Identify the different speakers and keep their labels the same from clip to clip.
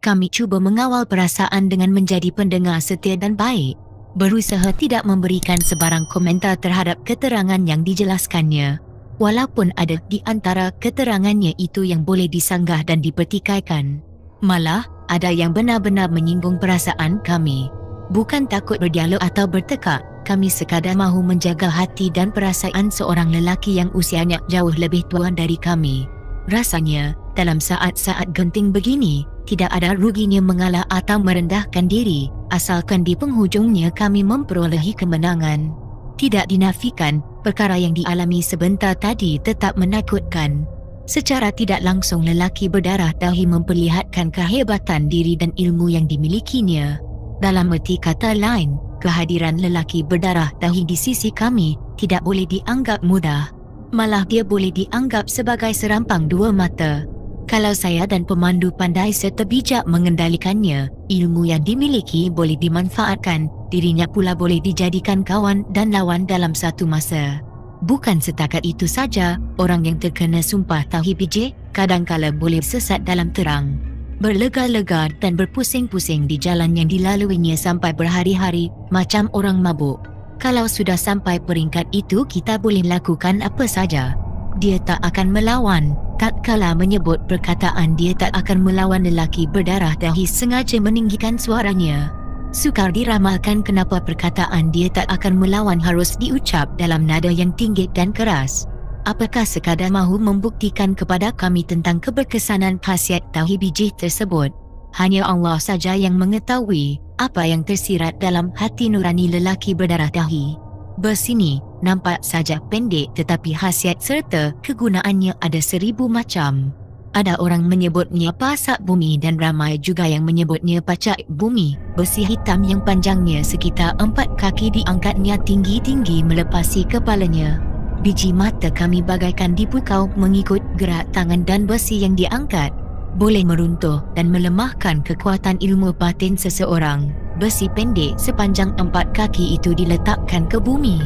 Speaker 1: Kami cuba mengawal perasaan dengan menjadi pendengar setia dan baik. Berusaha tidak memberikan sebarang komentar terhadap keterangan yang dijelaskannya. Walaupun ada di antara keterangannya itu yang boleh disanggah dan dipertikaikan. Malah, ada yang benar-benar menyinggung perasaan kami. Bukan takut berdialog atau bertekak, kami sekadar mahu menjaga hati dan perasaan seorang lelaki yang usianya jauh lebih tua dari kami. Rasanya, dalam saat-saat genting begini, tidak ada ruginya mengalah atau merendahkan diri, asalkan di penghujungnya kami memperolehi kemenangan. Tidak dinafikan, perkara yang dialami sebentar tadi tetap menakutkan. Secara tidak langsung lelaki berdarah dahi memperlihatkan kehebatan diri dan ilmu yang dimilikinya. Dalam erti kata lain, kehadiran lelaki berdarah dahi di sisi kami tidak boleh dianggap mudah. Malah dia boleh dianggap sebagai serampang dua mata. Kalau saya dan pemandu pandai serta bijak mengendalikannya, ilmu yang dimiliki boleh dimanfaatkan, dirinya pula boleh dijadikan kawan dan lawan dalam satu masa. Bukan setakat itu saja, orang yang terkena sumpah tauhid bijih kadangkala boleh sesat dalam terang, berlega-lega dan berpusing-pusing di jalan yang dilaluinya sampai berhari-hari macam orang mabuk. Kalau sudah sampai peringkat itu, kita boleh lakukan apa saja. Dia tak akan melawan. Tatkala menyebut perkataan dia tak akan melawan, lelaki berdarah dahi sengaja meninggikan suaranya. Sukar diramalkan kenapa perkataan dia tak akan melawan harus diucap dalam nada yang tinggi dan keras. Apakah sekadar mahu membuktikan kepada kami tentang keberkesanan khasiat tauhid bijih tersebut? Hanya Allah saja yang mengetahui apa yang tersirat dalam hati nurani lelaki berdarah dahi. Bersini, nampak saja pendek tetapi khasiat serta kegunaannya ada 1000 macam. Ada orang menyebutnya pasak bumi dan ramai juga yang menyebutnya pacak bumi. Besi hitam yang panjangnya sekitar 4 kaki diangkatnya tinggi-tinggi melepasi kepalanya. Biji mata kami bagaikan dipukau mengikut gerak tangan dan besi yang diangkat. Boleh meruntuh dan melemahkan kekuatan ilmu batin seseorang. Besi pendek sepanjang 4 kaki itu diletakkan ke bumi.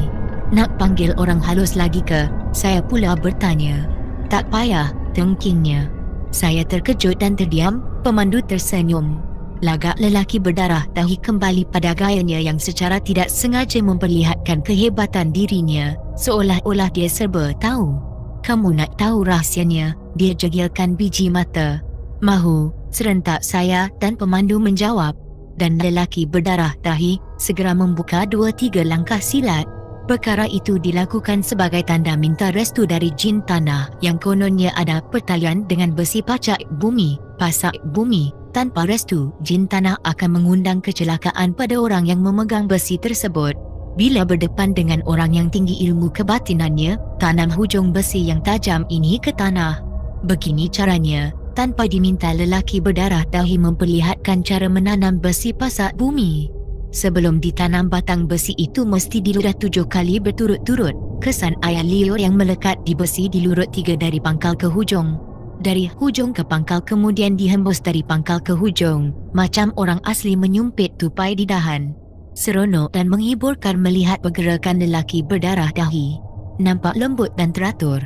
Speaker 1: Nak panggil orang halus lagi ke? Saya pula bertanya. Tak payah, tengkingnya. Saya terkejut dan terdiam. Pemandu tersenyum. Lagak lelaki berdarah dahi kembali pada gayanya yang secara tidak sengaja memperlihatkan kehebatan dirinya, seolah-olah dia serba tahu. Kamu nak tahu rahsianya? Dia jegilkan biji mata. Mahu, serentak saya dan pemandu menjawab. Dan lelaki berdarah dahi segera membuka 2-3 langkah silat. Perkara itu dilakukan sebagai tanda minta restu dari jin tanah yang kononnya ada pertalian dengan besi pacak bumi, pasak bumi. Tanpa restu, jin tanah akan mengundang kecelakaan pada orang yang memegang besi tersebut. Bila berdepan dengan orang yang tinggi ilmu kebatinannya, tanam hujung besi yang tajam ini ke tanah. Begini caranya. Tanpa diminta, lelaki berdarah dahi memperlihatkan cara menanam besi pasak bumi. Sebelum ditanam, batang besi itu mesti diludah 7 kali berturut-turut. Kesan air liur yang melekat di besi dilurut 3 dari pangkal ke hujung. Dari hujung ke pangkal kemudian dihembus dari pangkal ke hujung. Macam orang asli menyumpit tupai di dahan. Seronok dan menghiburkan melihat pergerakan lelaki berdarah dahi. Nampak lembut dan teratur.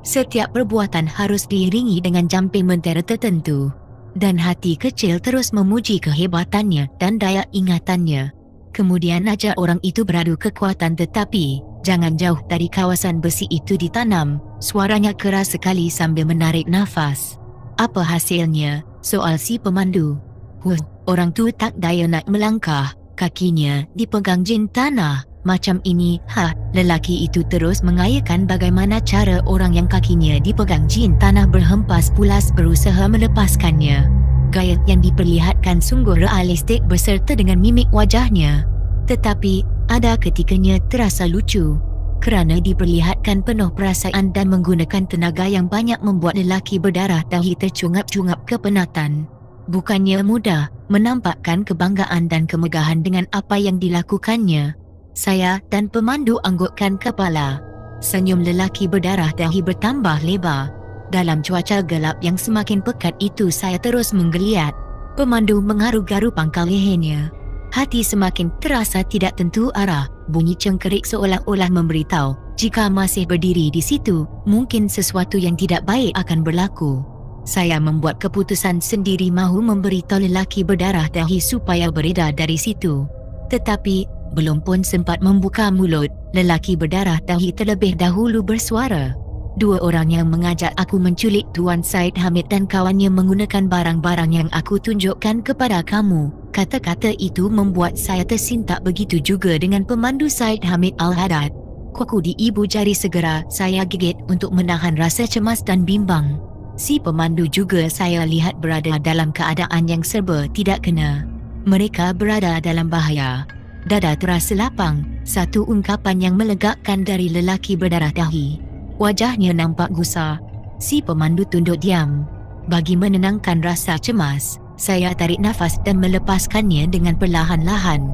Speaker 1: Setiap perbuatan harus diiringi dengan jamping mentera tertentu. Dan hati kecil terus memuji kehebatannya dan daya ingatannya. Kemudian ajak orang itu beradu kekuatan, tetapi jangan jauh dari kawasan besi itu ditanam. Suaranya keras sekali sambil menarik nafas. Apa hasilnya? Soal si pemandu. Orang tu tak daya nak melangkah. Kakinya dipegang jin tanah. Macam ini, lelaki itu terus mengayakan bagaimana cara orang yang kakinya dipegang jin tanah berhempas pulas berusaha melepaskannya. Gaya yang diperlihatkan sungguh realistik berserta dengan mimik wajahnya. Tetapi, ada ketikanya terasa lucu. Kerana diperlihatkan penuh perasaan dan menggunakan tenaga yang banyak membuat lelaki berdarah dahi tercungap-cungap kepenatan. Bukannya mudah menampakkan kebanggaan dan kemegahan dengan apa yang dilakukannya. Saya dan pemandu anggukkan kepala. Senyum lelaki berdarah dahi bertambah lebar. Dalam cuaca gelap yang semakin pekat itu, saya terus menggeliat. Pemandu mengaru-garu pangkal lehernya. Hati semakin terasa tidak tentu arah. Bunyi cengkerik seolah-olah memberitahu, jika masih berdiri di situ, mungkin sesuatu yang tidak baik akan berlaku. saya membuat keputusan sendiri mahu memberitahu lelaki berdarah dahi supaya beredar dari situ. Tetapi, belum pun sempat membuka mulut, lelaki berdarah dahi terlebih dahulu bersuara. 2 orang yang mengajak aku menculik Tuan Said Hamid dan kawannya menggunakan barang-barang yang aku tunjukkan kepada kamu. Kata-kata itu membuat saya tersintak, begitu juga dengan pemandu Said Hamid Al-Haddad. Kuku di ibu jari segera saya gigit untuk menahan rasa cemas dan bimbang. Si pemandu juga saya lihat berada dalam keadaan yang serba tidak kena. Mereka berada dalam bahaya. Dada terasa lapang, satu ungkapan yang melegakan dari lelaki berdarah dahi. Wajahnya nampak gusar. Si pemandu tunduk diam. Bagi menenangkan rasa cemas, saya tarik nafas dan melepaskannya dengan perlahan-lahan.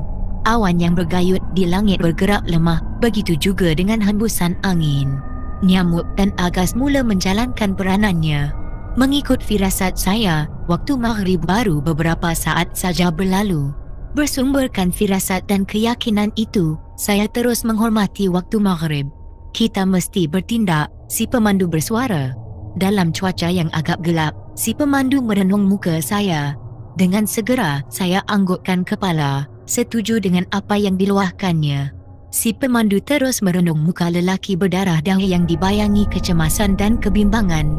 Speaker 1: Awan yang bergayut di langit bergerak lemah, begitu juga dengan hembusan angin. Nyamuk dan agas mula menjalankan peranannya. Mengikut firasat saya, waktu maghrib baru beberapa saat saja berlalu. Bersumberkan firasat dan keyakinan itu, saya terus menghormati waktu maghrib. Kita mesti bertindak, si pemandu bersuara. Dalam cuaca yang agak gelap, si pemandu merenung muka saya. Dengan segera, saya anggukkan kepala, setuju dengan apa yang diluahkannya. Si pemandu terus merenung muka lelaki berdarah dahi yang dibayangi kecemasan dan kebimbangan.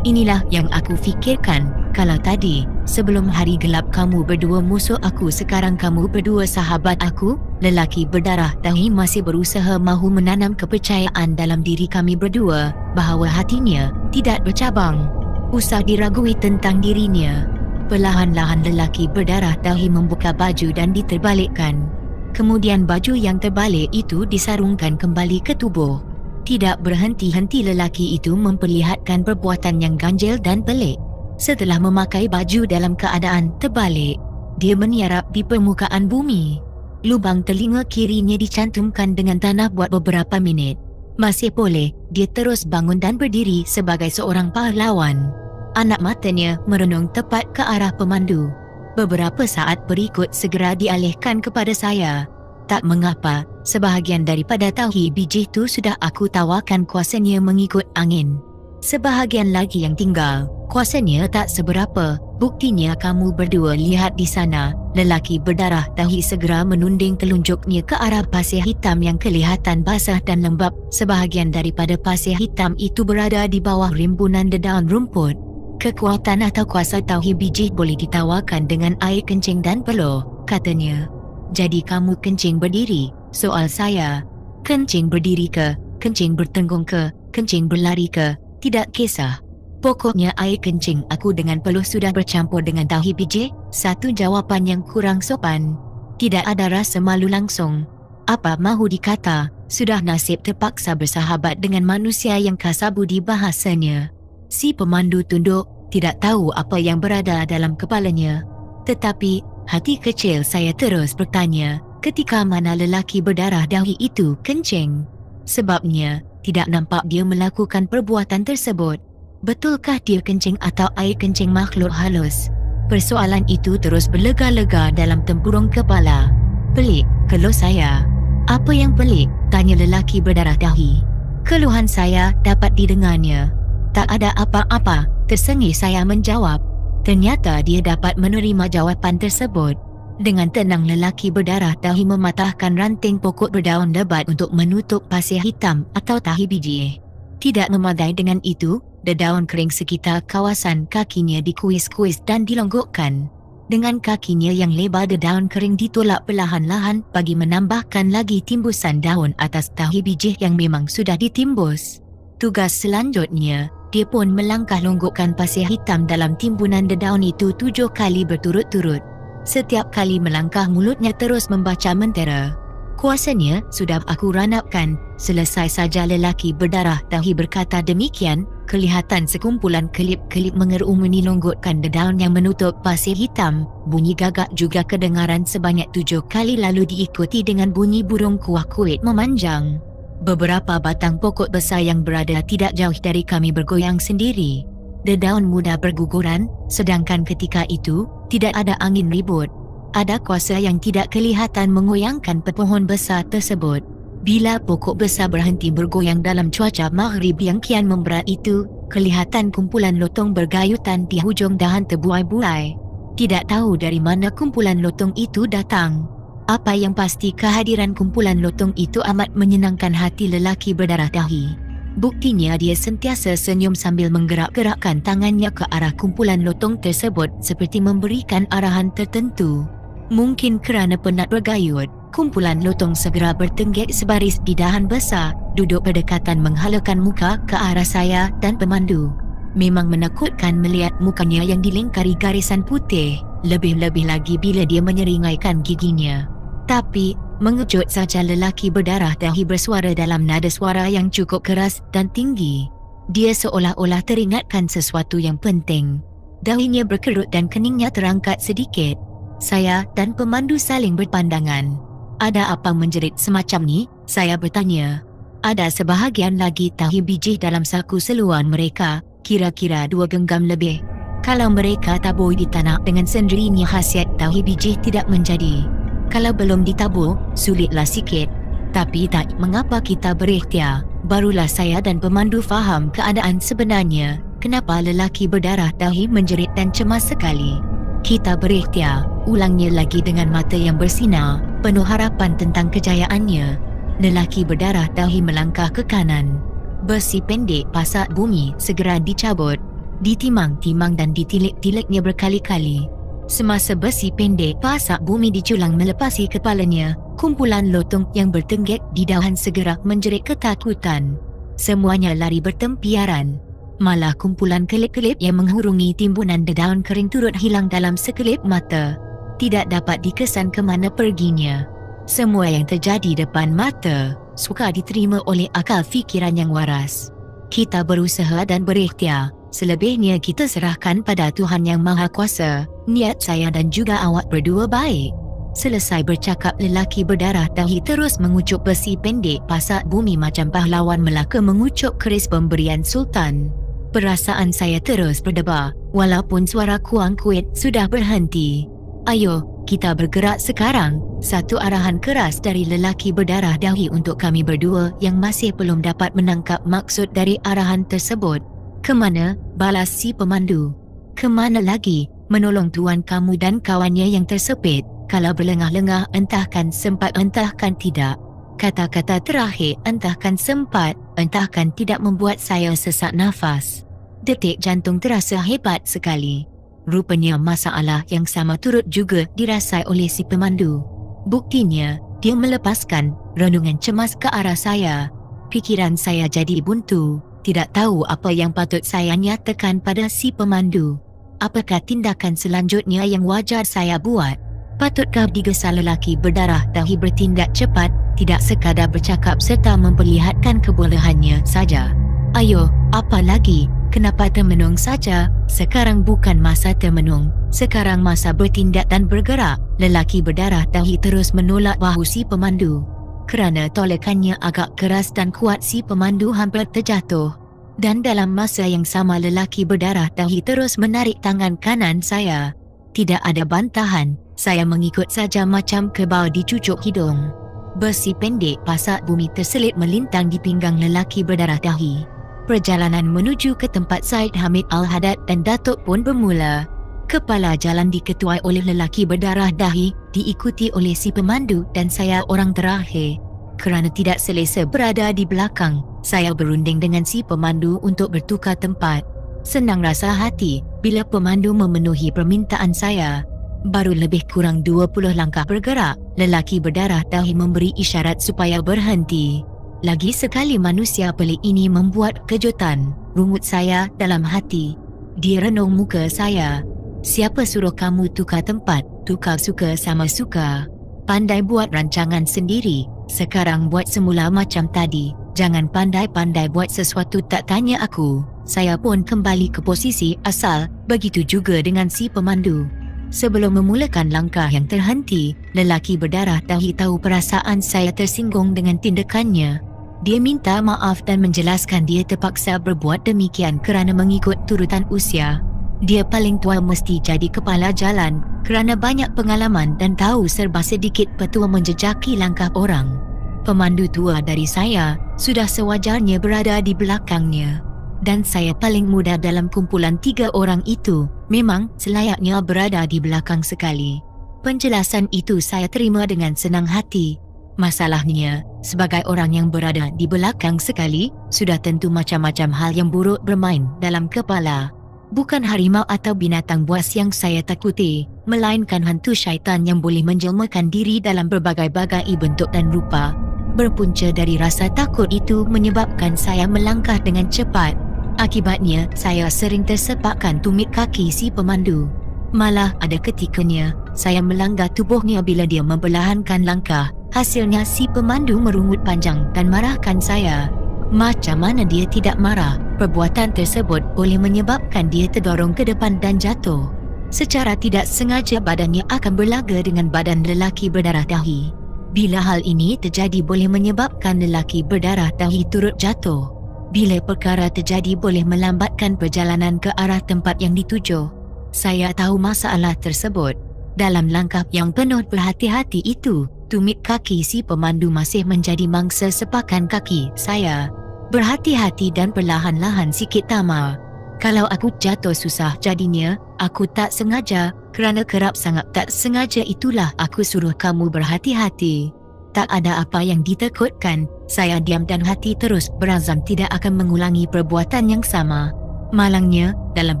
Speaker 1: Inilah yang aku fikirkan, kalau tadi, sebelum hari gelap kamu berdua musuh aku, sekarang kamu berdua sahabat aku. Lelaki berdarah dahi masih berusaha mahu menanam kepercayaan dalam diri kami berdua, bahawa hatinya tidak bercabang. Usah diragui tentang dirinya. Perlahan-lahan lelaki berdarah dahi membuka baju dan diterbalikkan. Kemudian baju yang terbalik itu disarungkan kembali ke tubuh. Tidak berhenti-henti lelaki itu memperlihatkan perbuatan yang ganjil dan pelik. Setelah memakai baju dalam keadaan terbalik, dia meniarap di permukaan bumi. Lubang telinga kirinya dicantumkan dengan tanah buat beberapa minit. Masih boleh, dia terus bangun dan berdiri sebagai seorang pahlawan. Anak matanya merenung tepat ke arah pemandu. Beberapa saat berikut segera dialihkan kepada saya. Tak mengapa, sebahagian daripada tauhi biji itu sudah aku tawarkan kuasanya mengikut angin. Sebahagian lagi yang tinggal, kuasanya tak seberapa. Buktinya kamu berdua lihat di sana. Lelaki berdarah dahi segera menunding telunjuknya ke arah pasir hitam yang kelihatan basah dan lembap. Sebahagian daripada pasir hitam itu berada di bawah rimbunan dedaun rumput. Kekuatan atau kuasa tauhi biji boleh ditawarkan dengan air kencing dan peluh, katanya. Jadi kamu kencing berdiri? Soal saya. Kencing berdiri ke, kencing bertenggung ke, kencing berlari ke, tidak kisah. Pokoknya air kencing aku dengan peluh sudah bercampur dengan tauhi biji. Satu jawapan yang kurang sopan. Tidak ada rasa malu langsung. Apa mahu dikata, sudah nasib terpaksa bersahabat dengan manusia yang kasar budi bahasanya. Si pemandu tunduk, tidak tahu apa yang berada dalam kepalanya. Tetapi, hati kecil saya terus bertanya, ketika mana lelaki berdarah dahi itu kencing? Sebabnya, tidak nampak dia melakukan perbuatan tersebut. Betulkah dia kencing atau air kencing makhluk halus? Persoalan itu terus berlega-lega dalam tempurung kepala. Pelik, keluh saya. Apa yang pelik? Tanya lelaki berdarah dahi. Keluhan saya dapat didengarnya. Tak ada apa-apa, tersengih saya menjawab. Ternyata dia dapat menerima jawapan tersebut. Dengan tenang lelaki berdarah dahi mematahkan ranting pokok berdaun lebat untuk menutup pasir hitam atau tahi biji. Tidak memadai dengan itu, dedaun kering sekitar kawasan kakinya dikuis-kuis dan dilonggokkan. Dengan kakinya yang lebar, dedaun kering ditolak perlahan-lahan bagi menambahkan lagi timbusan daun atas tahi biji yang memang sudah ditimbus. Tugas selanjutnya, dia pun melangkah longgokkan pasir hitam dalam timbunan dedaun itu 7 kali berturut-turut. Setiap kali melangkah mulutnya terus membaca mentera. Kuasanya sudah aku ranapkan. Selesai saja lelaki berdarah dahi berkata demikian, kelihatan sekumpulan kelip-kelip mengerumuni longgotkan dedaun yang menutup pasir hitam. Bunyi gagak juga kedengaran sebanyak 7 kali lalu diikuti dengan bunyi burung kuah-kuit memanjang. Beberapa batang pokok besar yang berada tidak jauh dari kami bergoyang sendiri. Dedaun muda berguguran, sedangkan ketika itu, tidak ada angin ribut. Ada kuasa yang tidak kelihatan mengoyangkan pepohon besar tersebut. Bila pokok besar berhenti bergoyang dalam cuaca maghrib yang kian memberat itu, kelihatan kumpulan lotong bergayutan di hujung dahan terbuai-buai. Tidak tahu dari mana kumpulan lotong itu datang. Apa yang pasti kehadiran kumpulan lotong itu amat menyenangkan hati lelaki berdarah dahi. Buktinya dia sentiasa senyum sambil menggerak-gerakkan tangannya ke arah kumpulan lotong tersebut seperti memberikan arahan tertentu. Mungkin kerana penat bergayut, kumpulan lotong segera bertenggek sebaris di dahan besar, duduk berdekatan menghalakan muka ke arah saya dan pemandu. Memang menakutkan melihat mukanya yang dilingkari garisan putih, lebih-lebih lagi bila dia menyeringaikan giginya. Tapi, mengejut saja lelaki berdarah dahi bersuara dalam nada suara yang cukup keras dan tinggi. Dia seolah-olah teringatkan sesuatu yang penting. Dahinya berkerut dan keningnya terangkat sedikit. Saya dan pemandu saling berpandangan. Ada apa menjerit semacam ni? Saya bertanya. Ada sebahagian lagi tahi biji dalam saku seluan mereka, kira-kira 2 genggam lebih. Kalau mereka tabur di tanah dengan sendirinya khasiat tahi biji tidak menjadi. Kalau belum ditabur, sulitlah sikit. Tapi tak mengapa kita berikhtiar. Barulah saya dan pemandu faham keadaan sebenarnya. Kenapa lelaki berdarah dahi menjerit dan cemas sekali. Kita berikhtiar, ulangnya lagi dengan mata yang bersinar, penuh harapan tentang kejayaannya. Lelaki berdarah dahi melangkah ke kanan. Besi pendek pasak bumi segera dicabut, ditimang-timang dan ditilik-tiliknya berkali-kali. Semasa besi pendek pasak bumi diculang melepasi kepalanya, kumpulan lotong yang bertenggek di dahan segera menjerit ketakutan. Semuanya lari bertempiaran. Malah kumpulan kelip-kelip yang menghurungi timbunan dedaun kering turut hilang dalam sekelip mata. Tidak dapat dikesan ke mana perginya. Semua yang terjadi depan mata sukar diterima oleh akal fikiran yang waras. Kita berusaha dan berikhtiar. Selebihnya kita serahkan pada Tuhan Yang Maha Kuasa. Niat saya dan juga awak berdua baik. Selesai bercakap, lelaki berdarah dahi terus mengucup besi pendek pasak bumi macam pahlawan Melaka mengucup keris pemberian Sultan. Perasaan saya terus berdebar, walaupun suara kuang kuit sudah berhenti. Ayo, kita bergerak sekarang. Satu arahan keras dari lelaki berdarah dahi untuk kami berdua yang masih belum dapat menangkap maksud dari arahan tersebut. Kemana? Balas si pemandu. Kemana lagi? Menolong tuan kamu dan kawannya yang tersepit. Kalau berlengah-lengah entahkan sempat entahkan tidak. Kata-kata terakhir entahkan sempat entahkan tidak membuat saya sesak nafas. Detik jantung terasa hebat sekali. Rupanya masalah yang sama turut juga dirasai oleh si pemandu. Buktinya, dia melepaskan renungan cemas ke arah saya. Pikiran saya jadi buntu. Tidak tahu apa yang patut saya nyatakan pada si pemandu. Apakah tindakan selanjutnya yang wajar saya buat? Patutkah digesa lelaki berdarah dahi bertindak cepat, tidak sekadar bercakap serta memperlihatkan kebolehannya saja? Ayo, apa lagi? Kenapa termenung saja? Sekarang bukan masa termenung. Sekarang masa bertindak dan bergerak. Lelaki berdarah dahi terus menolak bahu si pemandu. Kerana tolekannya agak keras dan kuat, si pemandu hampir terjatuh. Dan dalam masa yang sama lelaki berdarah dahi terus menarik tangan kanan saya. Tidak ada bantahan, saya mengikut saja macam kerbau dicucuk hidung. Besi pendek pasak bumi terselit melintang di pinggang lelaki berdarah dahi. Perjalanan menuju ke tempat Said Hamid Al-Haddad dan Datuk pun bermula. Kepala jalan diketuai oleh lelaki berdarah dahi, diikuti oleh si pemandu dan saya orang terakhir. Kerana tidak selesa berada di belakang, saya berunding dengan si pemandu untuk bertukar tempat. Senang rasa hati bila pemandu memenuhi permintaan saya. Baru lebih kurang 20 langkah bergerak, lelaki berdarah dahi memberi isyarat supaya berhenti. Lagi sekali manusia pelik ini membuat kejutan, rungut saya dalam hati. Dia renung muka saya. Siapa suruh kamu tukar tempat? Tukar suka sama suka. Pandai buat rancangan sendiri. Sekarang buat semula macam tadi. Jangan pandai-pandai buat sesuatu tak tanya aku. Saya pun kembali ke posisi asal. Begitu juga dengan si pemandu. Sebelum memulakan langkah yang terhenti, lelaki berdarah dahi tahu perasaan saya tersinggung dengan tindakannya. Dia minta maaf dan menjelaskan dia terpaksa berbuat demikian kerana mengikut turutan usia. Dia paling tua mesti jadi kepala jalan kerana banyak pengalaman dan tahu serba sedikit petua menjejaki langkah orang. Pemandu tua dari saya sudah sewajarnya berada di belakangnya. Dan saya paling muda dalam kumpulan 3 orang itu, memang selayaknya berada di belakang sekali. Penjelasan itu saya terima dengan senang hati. Masalahnya, sebagai orang yang berada di belakang sekali, sudah tentu macam-macam hal yang buruk bermain dalam kepala. Bukan harimau atau binatang buas yang saya takuti, melainkan hantu syaitan yang boleh menjelmakan diri dalam berbagai-bagai bentuk dan rupa. Berpunca dari rasa takut itu menyebabkan saya melangkah dengan cepat. Akibatnya, saya sering tersepakkan tumit kaki si pemandu. Malah ada ketikanya, saya melanggar tubuhnya bila dia memperlahankan langkah. Hasilnya si pemandu merungut panjang dan marahkan saya. Macam mana dia tidak marah? Perbuatan tersebut boleh menyebabkan dia terdorong ke depan dan jatuh. Secara tidak sengaja badannya akan berlaga dengan badan lelaki berdarah dahi. Bila hal ini terjadi boleh menyebabkan lelaki berdarah dahi turut jatuh. Bila perkara terjadi boleh melambatkan perjalanan ke arah tempat yang dituju. Saya tahu masalah tersebut. Dalam langkah yang penuh berhati-hati itu, tumit kaki si pemandu masih menjadi mangsa sepakan kaki saya. Berhati-hati dan perlahan-lahan sikit tamar. Kalau aku jatuh susah jadinya, aku tak sengaja, kerana kerap sangat tak sengaja itulah aku suruh kamu berhati-hati. Tak ada apa yang ditakutkan, saya diam dan hati terus berazam tidak akan mengulangi perbuatan yang sama. Malangnya, dalam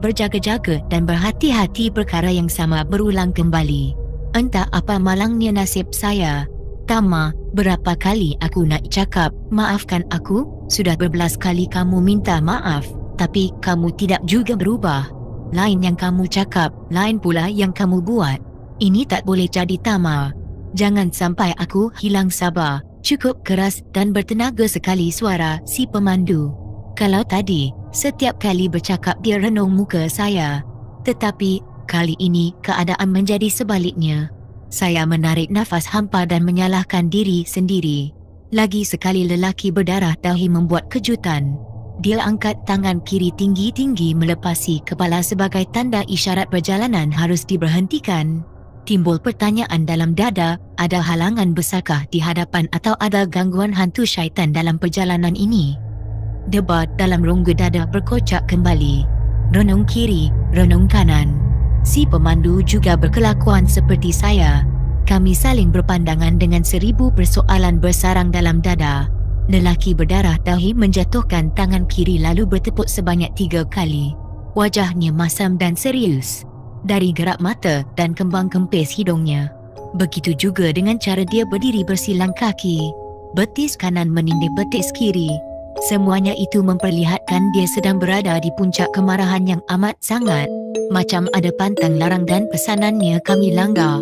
Speaker 1: berjaga-jaga dan berhati-hati perkara yang sama berulang kembali. Entah apa malangnya nasib saya. Tama, berapa kali aku nak cakap, maafkan aku? Sudah berbelas kali kamu minta maaf, tapi kamu tidak juga berubah. Lain yang kamu cakap, lain pula yang kamu buat. Ini tak boleh jadi Tama. Jangan sampai aku hilang sabar. Cukup keras dan bertenaga sekali suara si pemandu. Kalau tadi, setiap kali bercakap dia renung muka saya. Tetapi, kali ini keadaan menjadi sebaliknya. Saya menarik nafas hampa dan menyalahkan diri sendiri. Lagi sekali lelaki berdarah dahi membuat kejutan. Dia angkat tangan kiri tinggi-tinggi melepasi kepala sebagai tanda isyarat perjalanan harus diberhentikan. Timbul pertanyaan dalam dada, ada halangan besarkah di hadapan atau ada gangguan hantu syaitan dalam perjalanan ini? Debat dalam rongga dada berkocak kembali. Renung kiri, renung kanan. Si pemandu juga berkelakuan seperti saya. Kami saling berpandangan dengan 1000 persoalan bersarang dalam dada. Lelaki berdarah dahi menjatuhkan tangan kiri lalu bertepuk sebanyak 3 kali. Wajahnya masam dan serius. Dari gerak mata dan kembang kempis hidungnya. Begitu juga dengan cara dia berdiri bersilang kaki. Betis kanan menindih betis kiri. Semuanya itu memperlihatkan dia sedang berada di puncak kemarahan yang amat sangat. Macam ada pantang larang dan pesanannya kami langgar.